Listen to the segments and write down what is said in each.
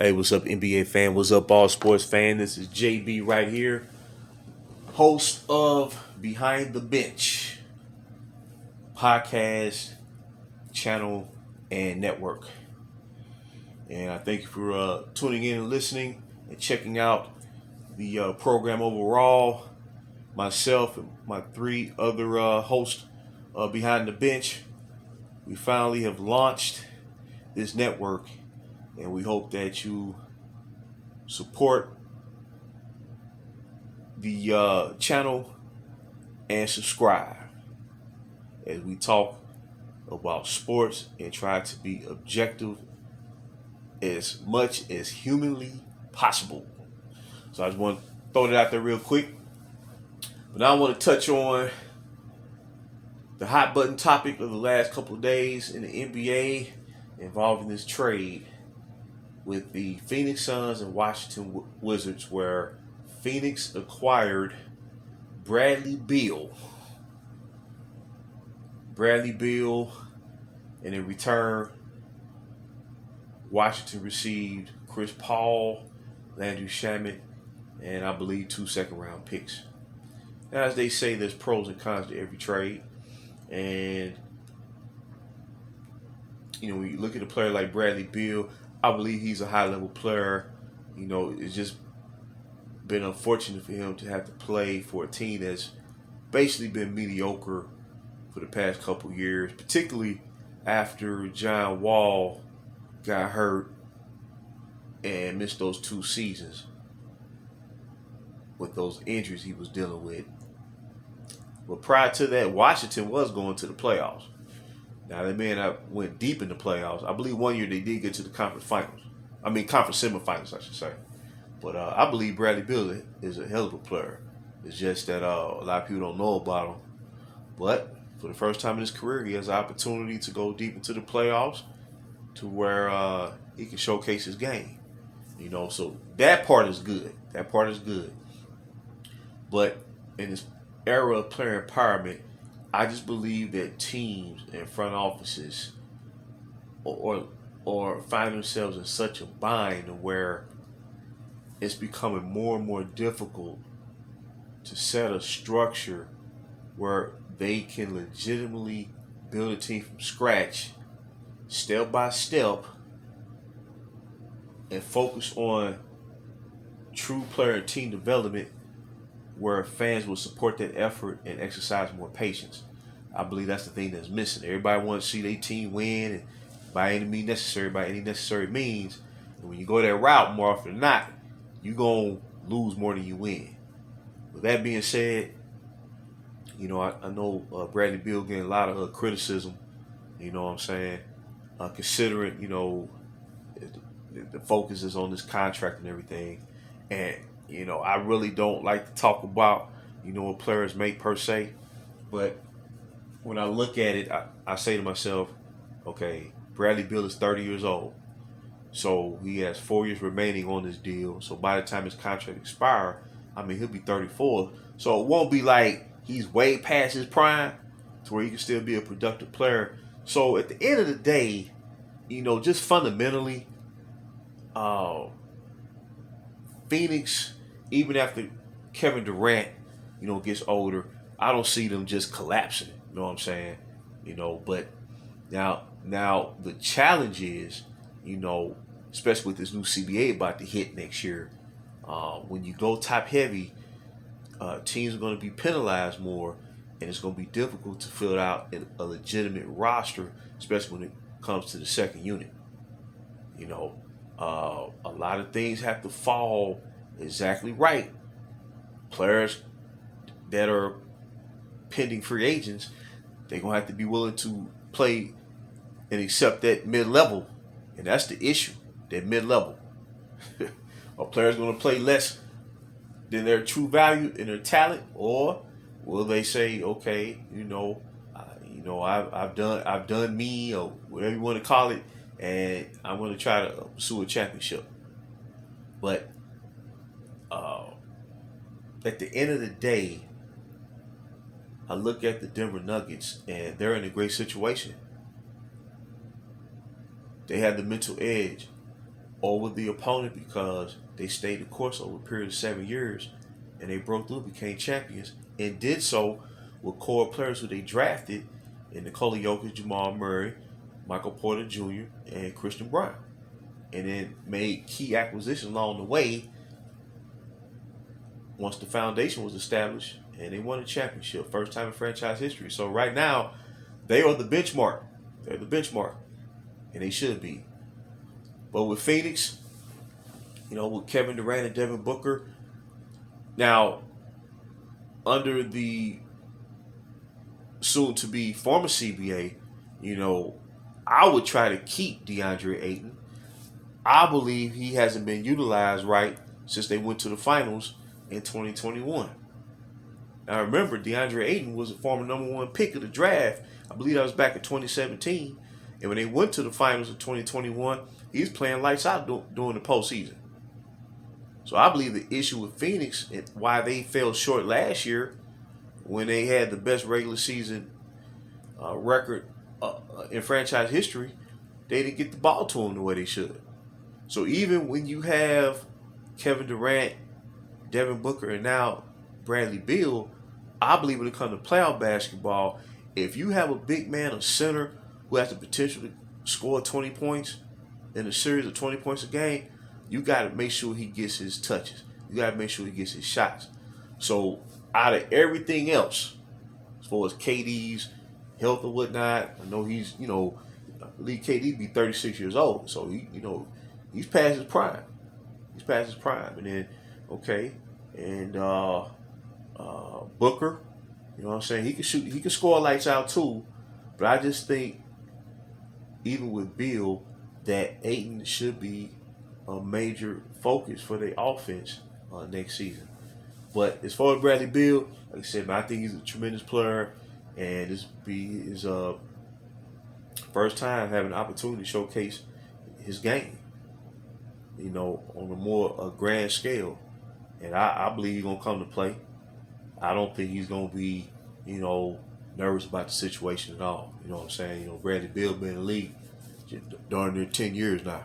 Hey, what's up, NBA fan? What's up, all sports fan? This is JB right here, host of Behind the Bench podcast, channel, and network. And I thank you for tuning in and listening and checking out the program overall. Myself and my three other hosts behind the bench, we finally have launched this network, and we hope that you support the channel and subscribe as we talk about sports and try to be objective as much as humanly possible. So I just want to throw that out there real quick. But now I want to touch on the hot button topic of the last couple of days in the NBA involving this trade with the Phoenix Suns and Washington Wizards, where Phoenix acquired Bradley Beal. And in return, Washington received Chris Paul, Landry Shamet, and I believe 2 second-round picks. Now, as they say, there's pros and cons to every trade. And, when you look at a player like Bradley Beal, I believe he's a high-level player. It's just been unfortunate for him to have to play for a team that's basically been mediocre for the past couple years, particularly after John Wall got hurt and missed those 2 seasons with those injuries he was dealing with. But prior to that, Washington was going to the playoffs. Now, they may not went deep in the playoffs. I believe one year they did get to the conference semifinals, I should say. But I believe Bradley Beal is a hell of a player. It's just that a lot of people don't know about him. But for the first time in his career, he has the opportunity to go deep into the playoffs to where he can showcase his game. So that part is good. But in this era of player empowerment, I just believe that teams and front offices or find themselves in such a bind where it's becoming more and more difficult to set a structure where they can legitimately build a team from scratch, step by step, and focus on true player and team development where fans will support that effort and exercise more patience. I believe that's the thing that's missing. Everybody wants to see their team win and by any necessary means. And when you go that route, more often than not, you're going to lose more than you win. With that being said, I know Bradley Beal getting a lot of criticism, considering, the focus is on this contract and everything. And, I really don't like to talk about, what players make per se. But when I look at it, I say to myself, okay, Bradley Beal is 30 years old. So he has 4 years remaining on this deal. So by the time his contract expires, he'll be 34. So it won't be like he's way past his prime to where he can still be a productive player. So at the end of the day, just fundamentally, Phoenix, even after Kevin Durant, gets older, I don't see them just collapsing. You know what I'm saying? But now the challenge is, especially with this new CBA about to hit next year, when you go top heavy, teams are going to be penalized more, and it's going to be difficult to fill out a legitimate roster, especially when it comes to the second unit. A lot of things have to fall exactly right. Players that are pending free agents, they're going to have to be willing to play and accept that mid-level. And that's the issue, that mid-level. Are players going to play less than their true value and their talent? Or will they say, okay, I've done me, or whatever you want to call it, and I'm going to try to pursue a championship. But at the end of the day, I look at the Denver Nuggets, and they're in a great situation. They have the mental edge over the opponent because they stayed the course over a period of 7 years, and they broke through, became champions, and did so with core players who they drafted in Nikola Jokic, Jamal Murray, Michael Porter Jr., and Christian Brown, and then made key acquisitions along the way once the foundation was established, and they won a championship, first time in franchise history. So right now, they are the benchmark. They're the benchmark, and they should be. But with Phoenix, with Kevin Durant and Devin Booker, now under the soon-to-be former CBA, I would try to keep DeAndre Ayton. I believe he hasn't been utilized right since they went to the finals in 2021. Now remember, DeAndre Ayton was a former #1 pick of the draft. I believe that was back in 2017. And when they went to the finals of 2021, he's playing lights out during the postseason. So I believe the issue with Phoenix and why they fell short last year when they had the best regular season record in franchise history, they didn't get the ball to them the way they should. So even when you have Kevin Durant, Devin Booker, and now Bradley Beal, I believe when it comes to playoff basketball, if you have a big man, a center, who has the potential to score 20 points in a series of 20 points a game, you got to make sure he gets his touches. You got to make sure he gets his shots. So out of everything else, as far as KD's health or whatnot, I know he's, I believe KD be 36 years old. So, he's past his prime. He's past his prime. And then, and Booker, you know what I'm saying? He can shoot, he can score lights out too. But I just think, even with Beal, that Ayton should be a major focus for their offense next season. But as far as Bradley Beal, like I said, man, I think he's a tremendous player, and this be his first time having an opportunity to showcase his game, on a more grand scale. And I believe he's going to come to play. I don't think he's going to be, nervous about the situation at all. You know what I'm saying? Bradley Beal been in the league darn near 10 years now.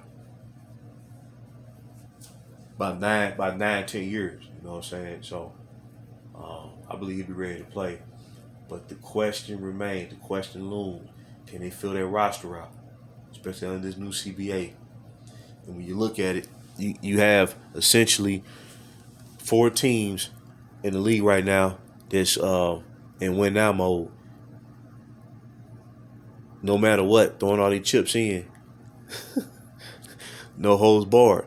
About 9, 10 years. You know what I'm saying? So I believe he'll be ready to play. But the question remains, the question looms, can they fill their roster out? Especially under this new CBA. And when you look at it, you have essentially 4 teams in the league right now that's in win now mode. No matter what, throwing all these chips in. No holds barred.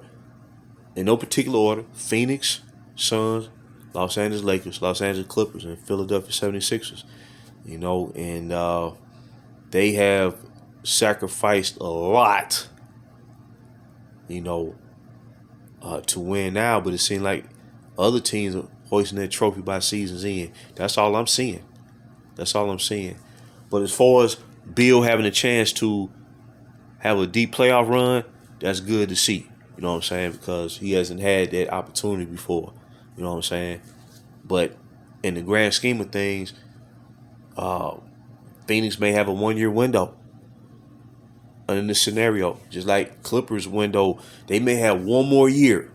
In no particular order, Phoenix, Suns, Los Angeles Lakers, Los Angeles Clippers, and Philadelphia 76ers. And they have sacrificed a lot, to win now, but it seems like other teams are hoisting their trophy by season's end. That's all I'm seeing. But as far as Beal having a chance to have a deep playoff run, that's good to see. You know what I'm saying? Because he hasn't had that opportunity before. You know what I'm saying? But in the grand scheme of things, Phoenix may have a 1-year window in this scenario. Just like Clippers window, they may have one more year.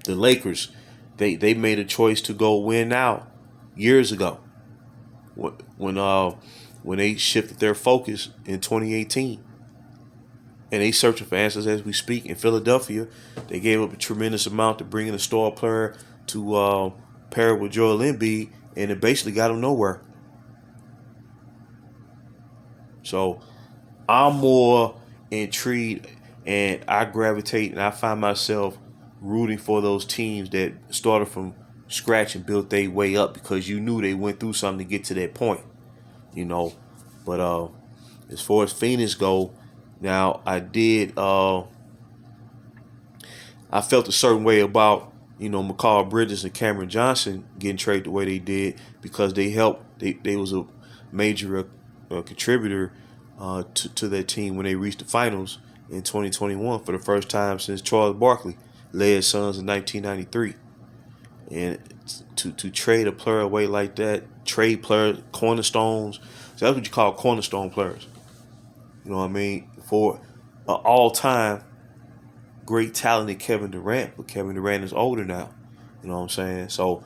The Lakers, they made a choice to go win now years ago. When they shifted their focus in 2018. And they searching for answers as we speak. In Philadelphia, they gave up a tremendous amount to bring in a star player to pair with Joel Embiid, and it basically got him nowhere. So I'm more intrigued, and I gravitate, and I find myself rooting for those teams that started from scratch and built their way up because you knew they went through something to get to that point, But as far as Phoenix go, now I felt a certain way about, McCall Bridges and Cameron Johnson getting traded the way they did because they helped. They was a major contributor to that team when they reached the finals in 2021 for the first time since Charles Barkley led Suns in 1993. And to trade a player away like that, trade players, cornerstones, so that's what you call cornerstone players. You know what I mean? For an all-time great talented Kevin Durant, but Kevin Durant is older now. You know what I'm saying? So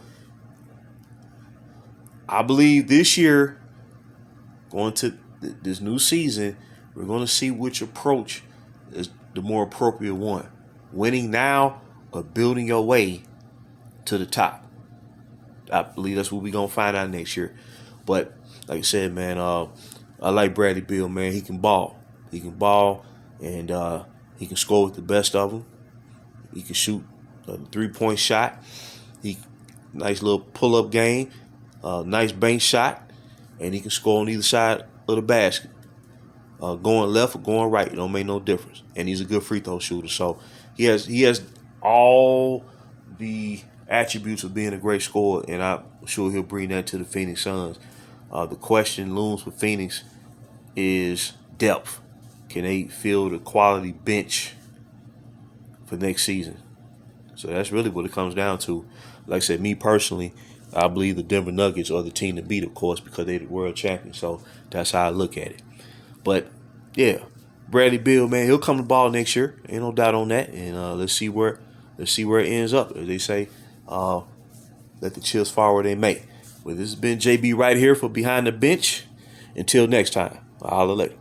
I believe this year, going to this new season, we're going to see which approach is the more appropriate one. Winning now or building your way to the top. I believe that's what we're going to find out next year. But like I said, man, I like Bradley Beal, man. He can ball. He can ball, and he can score with the best of them. He can shoot a 3-point shot. He nice little pull-up game, nice bank shot, and he can score on either side of the basket. Going left or going right, it don't make no difference. And he's a good free throw shooter. So he has all the attributes of being a great scorer, and I'm sure he'll bring that to the Phoenix Suns. The question looms for Phoenix is depth. Can they field a quality bench for next season? So that's really what it comes down to. Like I said, me personally, I believe the Denver Nuggets are the team to beat, of course, because they're the world champions. So that's how I look at it. But yeah, Bradley Beal, man, he'll come to ball next year. Ain't no doubt on that. And let's see where it ends up. As they say, let the chips fall where they may. Well, this has been JB right here for Behind the Bench. Until next time, I'll holler later.